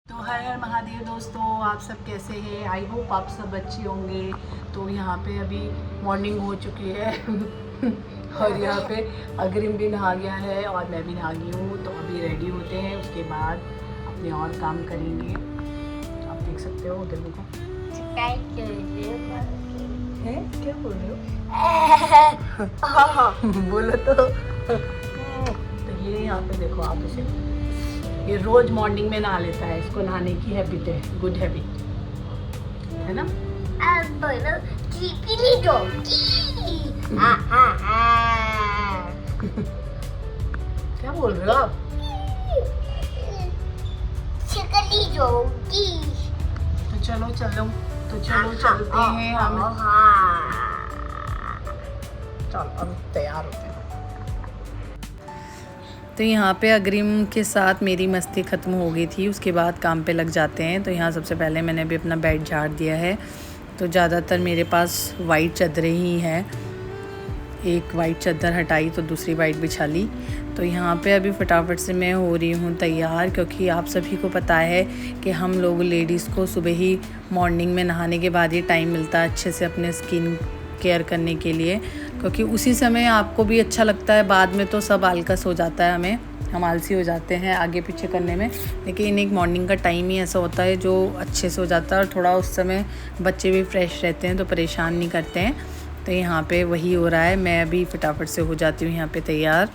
तो हर हर महादेव दोस्तों, आप सब कैसे हैं? आई होप आप सब अच्छे होंगे। तो यहाँ पे अभी मॉर्निंग हो चुकी है और यहाँ पे अग्रिम भी नहा गया है और मैं भी नहा गई हूँ। तो अभी रेडी होते हैं, उसके बाद अपने और काम करेंगे। आप देख सकते हो उधर देखो है, क्या बोल रहे हो? बोलो तो ये यहाँ पे देखो आप इसे, ये रोज मॉर्निंग में नहा लेता है। इसको नहाने की हैबिट है, गुड हैबिट है ना। क्या बोल रहे हो आप? तो चलो चलते हैं हम। चलो अब तैयार होते हैं। तो यहाँ पे अग्रिम के साथ मेरी मस्ती ख़त्म हो गई थी, उसके बाद काम पे लग जाते हैं। तो यहाँ सबसे पहले मैंने भी अपना बेड झाड़ दिया है। तो ज़्यादातर मेरे पास वाइट चादरें ही हैं, एक वाइट चादर हटाई तो दूसरी वाइट बिछा ली। तो यहाँ पे अभी फटाफट से मैं हो रही हूँ तैयार, क्योंकि आप सभी को पता है कि हम लोग लेडीज़ को सुबह ही मॉर्निंग में नहाने के बाद ही टाइम मिलता है अच्छे से अपने स्किन केयर करने के लिए, क्योंकि उसी समय आपको भी अच्छा लगता है। बाद में तो सब आलकस हो जाता है, हम आलसी हो जाते हैं आगे पीछे करने में। लेकिन एक मॉर्निंग का टाइम ही ऐसा होता है जो अच्छे से हो जाता है, और थोड़ा उस समय बच्चे भी फ्रेश रहते हैं तो परेशान नहीं करते हैं। तो यहाँ पे वही हो रहा है। मैं अभी फटाफट से हो जाती हूँ यहाँ पे तैयार।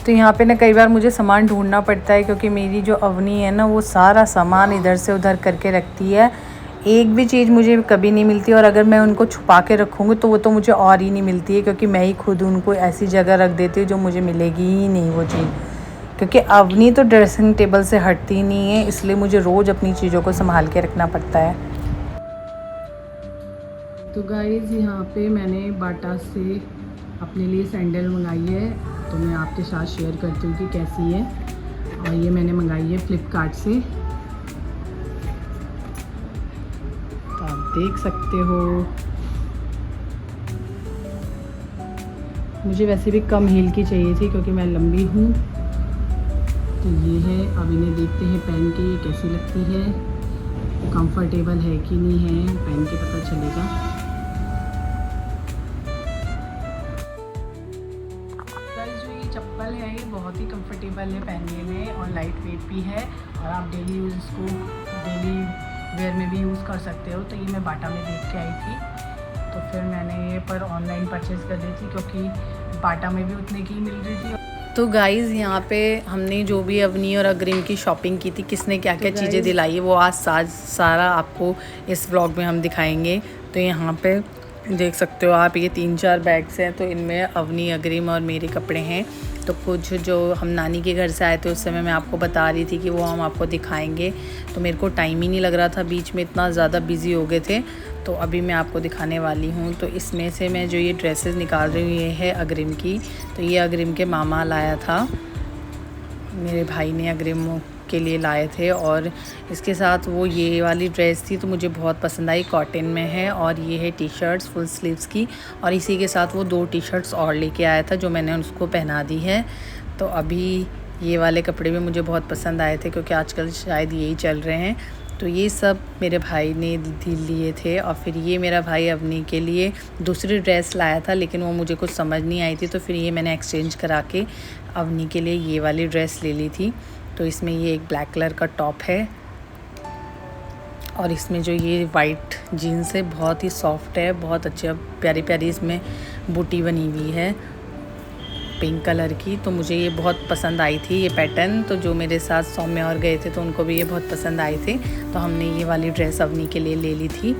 तो यहाँ पे ना कई बार मुझे सामान ढूंढना पड़ता है, क्योंकि मेरी जो अवनी है ना वो सारा सामान इधर से उधर करके रखती है। एक भी चीज़ मुझे कभी नहीं मिलती, और अगर मैं उनको छुपा के रखूँगी तो वो तो मुझे और ही नहीं मिलती है, क्योंकि मैं ही खुद उनको ऐसी जगह रख देती हूँ जो मुझे मिलेगी ही नहीं वो चीज़। क्योंकि अवनी तो ड्रेसिंग टेबल से हटती नहीं है, इसलिए मुझे रोज़ अपनी चीज़ों को संभाल के रखना पड़ता है। तो गाइज़ यहाँ पे मैंने बाटा से अपने लिए सैंडल मंगाई है, तो मैं आपके साथ शेयर करती हूँ कि कैसी है। और ये मैंने मंगाई है फ्लिपकार्ट से, तो आप देख सकते हो। मुझे वैसे भी कम हील की चाहिए थी, क्योंकि मैं लंबी हूँ। तो ये है, अब इन्हें देखते हैं पहन के ये कैसी लगती है, कंफर्टेबल है कि नहीं है, पहन के पता चलेगा। चप्पल है, ये बहुत ही कंफर्टेबल है पहनने में और लाइट वेट भी है, और आप डेली यूज़ इसको डेली वेयर में भी यूज़ कर सकते हो। तो ये मैं बाटा में देख के आई थी, तो फिर मैंने ये पर ऑनलाइन परचेज़ कर ली थी, क्योंकि बाटा में भी उतने की मिल रही थी। तो गाइज़ यहाँ पे हमने जो भी अवनी और अग्रिम की शॉपिंग की थी, किसने क्या क्या चीज़ें दिलाई है, वो आज सारा आपको इस व्लॉग में हम दिखाएंगे। तो यहाँ पे देख सकते हो आप, ये 3-4 बैग्स हैं। तो इनमें अवनी, अग्रिम और मेरे कपड़े हैं। तो कुछ जो हम नानी के घर से आए थे उस समय मैं आपको बता रही थी कि वो हम आपको दिखाएंगे, तो मेरे को टाइम ही नहीं लग रहा था, बीच में इतना ज़्यादा बिज़ी हो गए थे। तो अभी मैं आपको दिखाने वाली हूँ। तो इसमें से मैं जो ये ड्रेसेस निकाल रही हूँ ये है अग्रिम की। तो ये अग्रिम के मामा लाया था, मेरे भाई ने अग्रिम के लिए लाए थे, और इसके साथ वो ये वाली ड्रेस थी तो मुझे बहुत पसंद आई, कॉटन में है। और ये है टी शर्ट्स फुल स्लीव्स की, और इसी के साथ वो 2 टी शर्ट्स और लेके आया था जो मैंने उसको पहना दी है। तो अभी ये वाले कपड़े भी मुझे बहुत पसंद आए थे, क्योंकि आजकल शायद यही चल रहे हैं। तो ये सब मेरे भाई ने लिए थे। और फिर ये मेरा भाई अवनी के लिए दूसरी ड्रेस लाया था, लेकिन वो मुझे कुछ समझ नहीं आई थी, तो फिर ये मैंने एक्सचेंज करा के अवनी के लिए ये वाली ड्रेस ले ली थी। तो इसमें ये एक ब्लैक कलर का टॉप है, और इसमें जो ये वाइट जीन्स है बहुत ही सॉफ्ट है, बहुत अच्छी प्यारी प्यारी इसमें बूटी बनी हुई है पिंक कलर की। तो मुझे ये बहुत पसंद आई थी ये पैटर्न। तो जो मेरे साथ सौम्य और गए थे तो उनको भी ये बहुत पसंद आए थे, तो हमने ये वाली ड्रेस अवनी के लिए ले ली थी।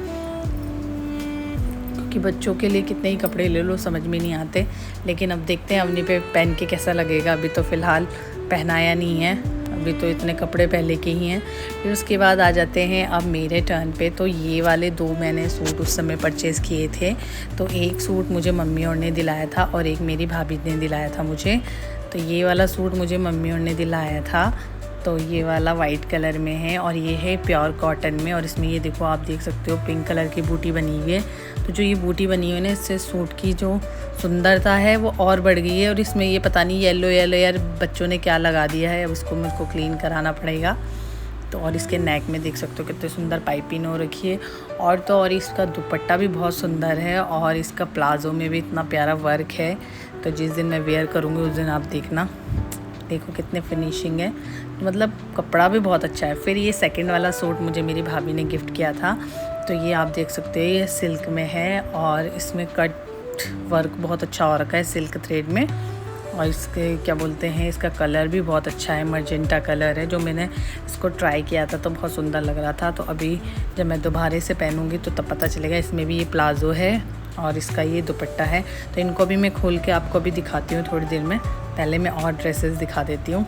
कि बच्चों के लिए कितने ही कपड़े ले लो समझ में नहीं आते, लेकिन अब देखते हैं अवनी पे पहन के कैसा लगेगा। अभी तो फ़िलहाल पहनाया नहीं है, अभी तो इतने कपड़े पहले के ही हैं। फिर उसके बाद आ जाते हैं अब मेरे टर्न पे। तो ये वाले 2 मैंने सूट उस समय परचेज़ किए थे। तो एक सूट मुझे मम्मी और ने दिलाया था, और एक मेरी भाभी ने दिलाया था मुझे। तो ये वाला सूट मुझे मम्मी और ने दिलाया था, तो ये वाला वाइट कलर में है और ये है प्योर कॉटन में। और इसमें ये देखो, आप देख सकते हो पिंक कलर की बूटी बनी हुई है। तो जो ये बूटी बनी हुई है ना, इससे सूट की जो सुंदरता है वो और बढ़ गई है। और इसमें ये पता नहीं येलो येलो यार बच्चों ने क्या लगा दिया है, अब इसको मेरे को क्लीन कराना पड़ेगा। तो और इसके नेक में देख सकते हो कितने सुंदर पाइपिंग हो रखी है। और तो और इसका दुपट्टा भी बहुत सुंदर है और इसका प्लाज़ो में भी इतना प्यारा वर्क है। तो जिस दिन मैं वेयर करूँगी उस दिन आप देखना, देखो कितने फिनिशिंग है। तो मतलब कपड़ा भी बहुत अच्छा है। फिर ये सेकंड वाला सूट मुझे मेरी भाभी ने गिफ्ट किया था। तो ये आप देख सकते हो, ये सिल्क में है और इसमें कट वर्क बहुत अच्छा हो रखा है सिल्क थ्रेड में। और इसके क्या बोलते हैं, इसका कलर भी बहुत अच्छा है, मजेंटा कलर है। जो मैंने इसको ट्राई किया था तो बहुत सुंदर लग रहा था। तो अभी जब मैं दोबारा से पहनूंगी तो तब पता चलेगा। इसमें भी ये प्लाज़ो है और इसका ये दुपट्टा है। तो इनको भी मैं खोल के आपको भी दिखाती हूँ थोड़ी देर में। पहले मैं और ड्रेसेस दिखा देती हूँ।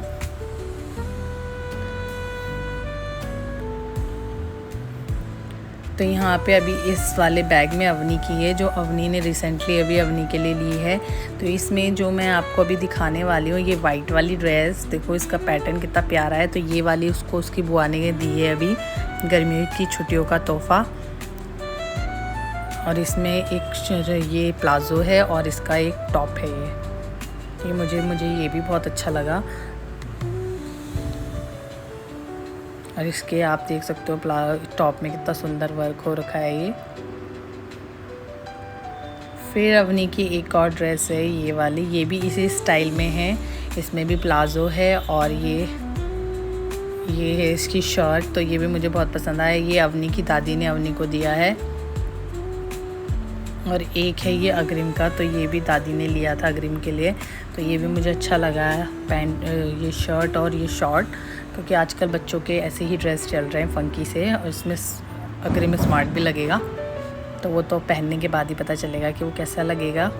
तो यहाँ पे अभी इस वाले बैग में अवनी की है, जो अवनी ने रिसेंटली अभी अवनी के लिए ली है। तो इसमें जो मैं आपको अभी दिखाने वाली हूँ, ये वाइट वाली ड्रेस देखो, इसका पैटर्न कितना प्यारा है। तो ये वाली उसको उसकी बुआ ने दी है अभी गर्मियों की छुट्टियों का तोहफ़ा। और इसमें एक ये प्लाज़ो है और इसका एक टॉप है। ये मुझे ये भी बहुत अच्छा लगा। और इसके आप देख सकते हो टॉप में कितना सुंदर वर्क हो रखा है ये। फिर अवनी की एक और ड्रेस है ये वाली, ये भी इसी स्टाइल में है। इसमें भी प्लाज़ो है और ये है इसकी शर्ट। तो ये भी मुझे बहुत पसंद आया। ये अवनी की दादी ने अवनी को दिया है। और एक है ये अग्रिम का, तो ये भी दादी ने लिया था अग्रिम के लिए। तो ये भी मुझे अच्छा लगा है, पैंट ये शर्ट और ये शॉर्ट, क्योंकि आजकल बच्चों के ऐसे ही ड्रेस चल रहे हैं फंकी से। और इसमें अग्रिम स्मार्ट भी लगेगा, तो वो तो पहनने के बाद ही पता चलेगा कि वो कैसा लगेगा।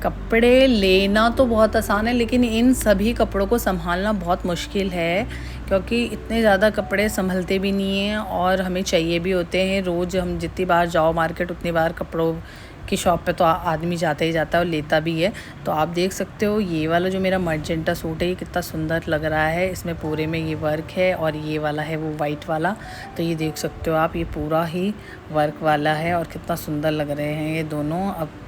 कपड़े लेना तो बहुत आसान है, लेकिन इन सभी कपड़ों को संभालना बहुत मुश्किल है, क्योंकि इतने ज़्यादा कपड़े संभलते भी नहीं हैं और हमें चाहिए भी होते हैं। रोज़ हम जितनी बार जाओ मार्केट उतनी बार कपड़ों की शॉप पे तो आदमी जाता ही जाता है और लेता भी है। तो आप देख सकते हो ये वाला जो मेरा मर्जेंटा सूट है, ये कितना सुंदर लग रहा है। इसमें पूरे में ये वर्क है और ये वाला है वो वाइट वाला। तो ये देख सकते हो आप, ये पूरा ही वर्क वाला है और कितना सुंदर लग रहे हैं ये दोनों। अब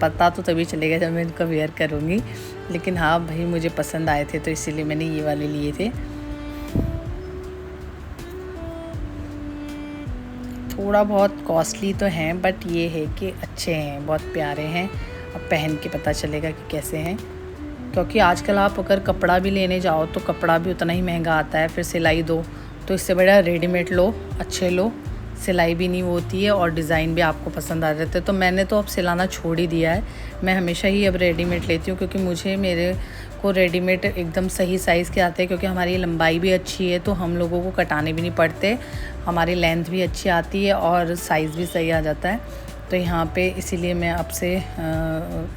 पता तो तभी चलेगा जब मैं इनको वेयर करूँगी, लेकिन हाँ भाई मुझे पसंद आए थे तो इसीलिए मैंने ये वाले लिए थे। थोड़ा बहुत कॉस्टली तो हैं, बट ये है कि अच्छे हैं, बहुत प्यारे हैं। अब पहन के पता चलेगा कि कैसे हैं, क्योंकि आजकल आप अगर कपड़ा भी लेने जाओ तो कपड़ा भी उतना ही महंगा आता है। फिर सिलाई दो, तो इससे बड़ा रेडीमेड लो, अच्छे लो, सिलाई भी नहीं होती है और डिज़ाइन भी आपको पसंद आ जाते हैं। तो मैंने तो अब सिलाना छोड़ ही दिया है। मैं हमेशा ही अब रेडीमेड लेती हूँ, क्योंकि मेरे को रेडीमेड एकदम सही साइज़ के आते हैं, क्योंकि हमारी लंबाई भी अच्छी है तो हम लोगों को कटाने भी नहीं पड़ते, हमारी लेंथ भी अच्छी आती है और साइज़ भी सही आ जाता है। तो यहाँ पे इसीलिए मैं अब से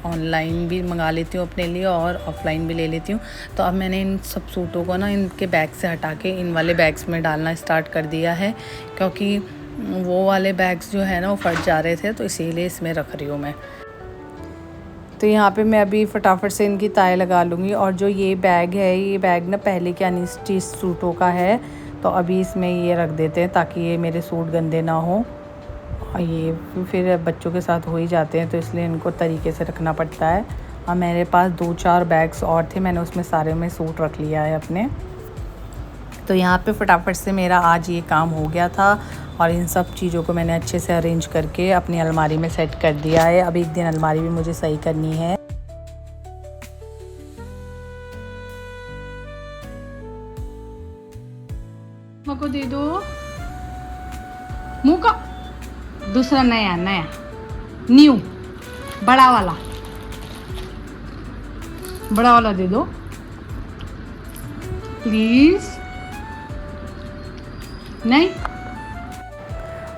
ऑनलाइन भी मंगा लेती हूँ अपने लिए और ऑफ़लाइन भी ले लेती हूँ। तो अब मैंने इन सब सूटों को ना इनके बैग से हटा के इन वाले बैग्स में डालना स्टार्ट कर दिया है, क्योंकि वो वाले बैग्स जो है ना वो फट जा रहे थे, तो इसीलिए इसमें रख रही हूँ मैं। तो यहाँ पे मैं अभी फटाफट से इनकी ताय लगा लूँगी। और जो ये बैग है, ये बैग ना पहले के अनस्टिच सूटों का है, तो अभी इसमें ये रख देते हैं ताकि ये मेरे सूट गंदे ना हो। और ये फिर बच्चों के साथ हो ही जाते हैं, तो इसलिए इनको तरीके से रखना पड़ता है। और मेरे पास 2-4 बैग्स और थे, मैंने उसमें सारे में सूट रख लिया है अपने। तो यहाँ पे फटाफट से मेरा आज ये काम हो गया था और इन सब चीज़ों को मैंने अच्छे से अरेंज करके अपनी अलमारी में सेट कर दिया है। अब एक दिन अलमारी भी मुझे सही करनी है। मेरे को दे दो मुँह का दूसरा नया न्यू बड़ा वाला दे दो प्लीज़। नहीं।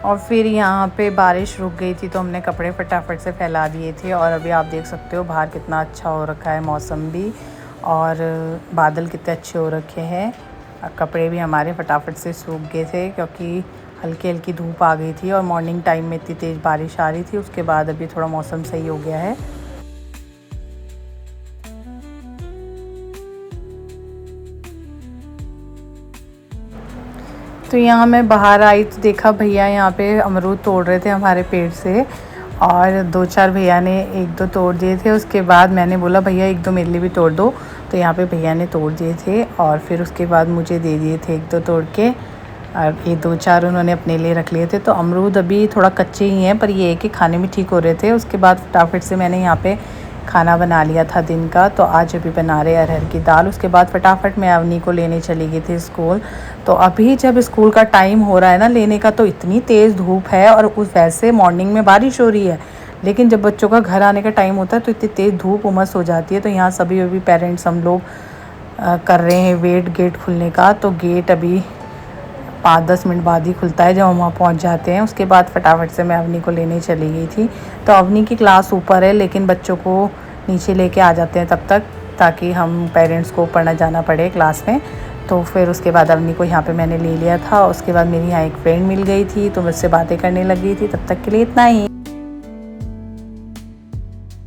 और फिर यहाँ पे बारिश रुक गई थी तो हमने कपड़े फटाफट से फैला दिए थे। और अभी आप देख सकते हो बाहर कितना अच्छा हो रखा है मौसम भी, और बादल कितने अच्छे हो रखे हैं। कपड़े भी हमारे फटाफट से सूख गए थे, क्योंकि हल्की हल्की धूप आ गई थी और मॉर्निंग टाइम में इतनी तेज़ बारिश आ रही थी। उसके बाद अभी थोड़ा मौसम सही हो गया है। तो यहाँ मैं बाहर आई तो देखा भैया यहाँ पे अमरूद तोड़ रहे थे हमारे पेड़ से, और 2-4 भैया ने 1-2 तोड़ दिए थे। उसके बाद मैंने बोला भैया 1-2 मेरे लिए भी तोड़ दो, तो यहाँ पे भैया ने तोड़ दिए थे और फिर उसके बाद मुझे दे दिए थे 1-2 तोड़ के, और ये 2-4 उन्होंने अपने लिए रख लिए थे। तो अमरूद अभी थोड़ा कच्चे ही हैं, पर ये है कि खाने में ठीक हो रहे थे। उसके बाद फटाफट से मैंने यहाँ पे खाना बना लिया था दिन का, तो आज अभी बना रहे अरहर की दाल। उसके बाद फटाफट मैं अवनी को लेने चली गई थी स्कूल। तो अभी जब स्कूल का टाइम हो रहा है ना लेने का, तो इतनी तेज़ धूप है और उस वैसे मॉर्निंग में बारिश हो रही है, लेकिन जब बच्चों का घर आने का टाइम होता है तो इतनी तेज़ धूप उमस हो जाती है। तो यहाँ सभी अभी पेरेंट्स हम लोग कर रहे हैं वेट गेट खुलने का। तो गेट अभी 5-10 मिनट बाद ही खुलता है जब हम वहाँ पहुँच जाते हैं। उसके बाद फटाफट से मैं अवनी को लेने चली गई थी। तो अवनी की क्लास ऊपर है, लेकिन बच्चों को नीचे लेके आ जाते हैं तब तक, ताकि हम पेरेंट्स को ऊपर ना जाना पड़े क्लास में। तो फिर उसके बाद अवनी को यहाँ पे मैंने ले लिया था। उसके बाद मेरी यहाँ एक फ्रेंड मिल गई थी, तो मुझसे बातें करने लग गई थी। तब तक के लिए इतना ही।